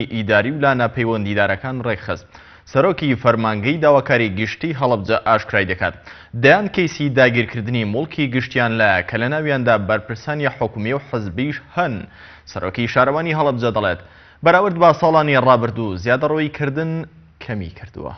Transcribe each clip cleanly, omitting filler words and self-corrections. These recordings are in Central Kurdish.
ئیداری و لا ناپەیوەندیدارەکان ڕێکخست. سەرۆکی فەرمانگەی داواکاری گشتی هەڵەبجە ئاشکرای دەکات دەیان کەیسی داگیرکردنی مڵکی گشتیان لایە کە لە ناویاندا بەرپرسانی حکومی و حزبیش هەن. سەرۆکی شارەوانی هەڵەبجە دەڵێت بەراورد با ساڵانی ڕابردوو زیادەڕۆیکردن کەمی کردووە.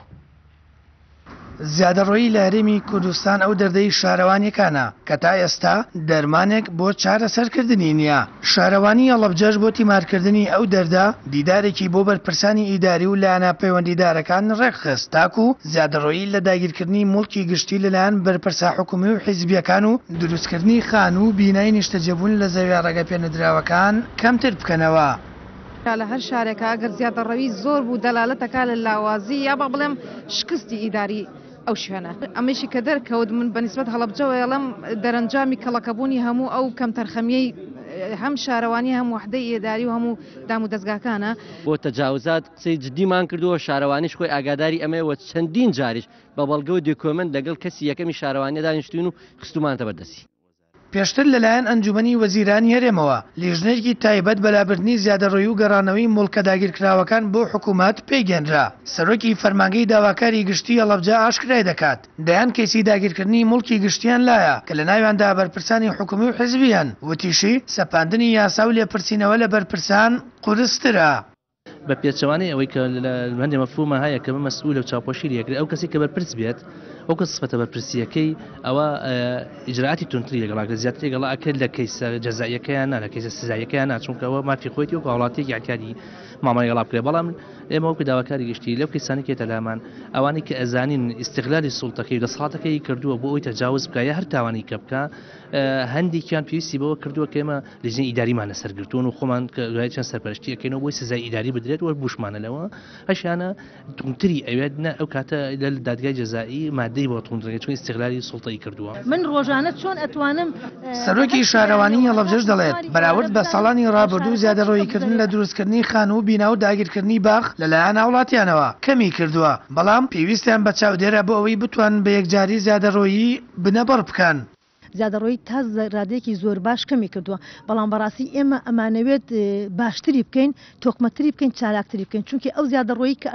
زیادەڕۆیی لە هەرێمی کوردستان ئەو دەردەی شارەوانیەکانە کە تا ئێستا دەرمانێک بۆ چارەسەرکردنی نییە. شارەوانی هەڵەبجەش بۆ تیمارکردنی ئەو دەردە دیدارێکی بۆ بەرپرسانی ئیداری و لایەنە پەیوەندیدارەکان ڕێکخست تاکو زیادەڕۆیی لە داگیرکردنی مڵکی گشتی لەلایەن بەرپرسا حکومی و حیزبیەکان و دروستکردنی خان و بینای نیشتەجێبوون لە زەویە ڕێگە پێنەدراوەکان کەمتر بکەنەوە. لە هەر شارێکە ئەگەر زیادەڕەوی زۆر بوو دەلالەتەکە لە لاوازی یا بە بڵێم شکستی ئیداری ئەو شوێنە ئەمەشی کە دەرکەوت من بەنسبەت هەڵەبجەوە ئەڵەم دەرەنجامی کەڵەکەبوونی هەموو ئەو کەم تەرخەمیەی هەم شارەوانی هەم وحدەی ئێداری و هەموو دام و دەستگاکانە بۆ تەجاوزات قسەی جدیمان کردووە شارەوانیش خۆی ئاگاداری ئەمەوە چەندین جاریش بە بەڵگە و دێکۆمنت لەگەڵ کەسی یەکەمی شارەوانی دانیشتوین و خستومانتە بەردەسی. پێشتر لەلایەن ئەنجومەنی وەزیرانی هەرێمەوە لیژنێکی تایبەت بەلابردنی زیادەڕۆیی و گەڕانەوەی مڵکە داگیرکراوەکان بۆ حکوومەت پێیگەێنرا. سەرۆکی فەرمانگەی داواکاری گشتی هەڵەبجە ئاشکرای دەکات دەیان کەیسی داگیرکردنی مڵکی گشتیان لایە کە لە ناویاندا بەرپرسانی حکومی و حزبیان وتیشی سەپاندنی یاسا و لێپرسینەوە لە بەرپرسان قورسترە. بە پێچەوانەی ئەوەی کە هەندێک مەفهومە هەیە کە مەسئول و چاوپۆشی لێکرێت ئەو کەسی کە بەرپرس بێت ئەو کە سفەتە بەرپرسیەکەی ئەوە ئیجراعاتی تونتری لەگەڵاکە زیاتر لەگەڵا ئەکرد لە کەیسە جەزاییەکەیان لە کەیسە سزاییەکەیان چونکەوە مافی خۆیەتی و وڵاتێکی یاکاری مامەڵی گەڵا بکرێت. بەڵام ئێمە وەکو داواکاری گشتی لەو کەیسانی کێتە لامان ئەوانی کە ئەزانین ئیستیغلالی سوڵتەکەی و دەسەڵاتەکەی کردووە بۆ ئەوی تەجاوز بکە یا هەر تاوانی کە بکە هەندێکیان پێویستی بەوە کردووە کە ئێمە لیژنەی ئیداریمان لەسەرگرتوون و خۆمان دوای چەند سەرپەرشتی ئەەکەینەوە بۆی سزای ئیداری بدرێت وە بوشمانە هەشیانە تونتری ئەوێت ئەو کاتە لە دادگای جەزایی مادەی بۆ تونترەکە چون استیغلالی سوڵتەی کردووە. من ڕۆژانە چۆن ئەتوانم سەرۆکی شارەوانی هەڵەبجەش دەڵێت بەراورد بە ساڵانی ڕابردوو زیادەڕۆیکردن لە دروستکردنی خان و بینا و داگیرکردنی باخ لەلایەن وڵاتیانەوە کەمی کردووە بەڵام پێویستیان بە چاودێرە بۆ ئەوەی بتوان بە یەکجاری زیادەڕۆیی بنەبەر بکەن. زیادەڕۆیی تا ڕادێکی زۆر باش کەمی کردووە بەڵام بەڕاستی ئێمە ئەمانەوێت باشتری بکەین تۆکمەتری بکەین چالاکتری بکەین چونکی ئەو زیادەڕۆیی کە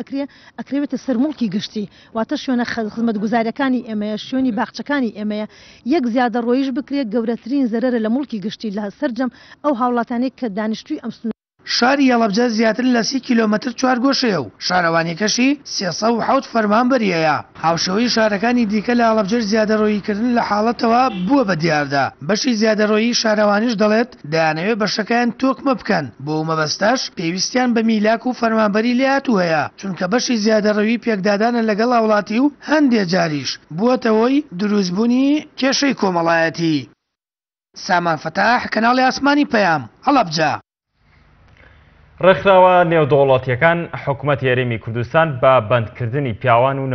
ئەکرێتە سەرمڵکی گشتی واتە شوێنە خزمەت گوزاریەکانی ئێمەیە شوێنی باخچەکانی ئێمەیە یەک زیادەڕۆیش بکرێت گەورەترین زەرەرە لە مڵکی گشتی لە سەررجەم ئەو هاوڵاتانەی کە دانیشتووی ئەم شاری هەڵەبجە زیاتر لە 30 کیلۆمەتر چوارگۆشەیە و شارەوانیەکەشی 307 فەرمانبەریەیە. هاوشەوەی شارەکانی دیکە لە هەڵەبجەش زیادەڕۆییکردن لە حاڵەتەوە بووە بە دیاردا. بەشی زیادەڕۆیی شارەوانیش دەڵێت دەیانەوێت بەشەکەیان تۆکمە بکەن بۆ مەبەستاش پێویستیان بە میلاک و فەرمانبەری لێهاتوو هەیە چونکە بەشی زیادەڕەوی پێکدادانە لەگەڵ وڵاتی و هەندێک جاریش بووەتەوەی دروستبوونی کێشەی کۆمەڵایەتی. سامان فەتاح کەناڵی ئاسمانی پەیام هەڵەبجە. ڕێکخراوە نێودەوڵەتیەکان حکوومەتی هەرێمی کوردستان بە بەندکردنی پیاوان و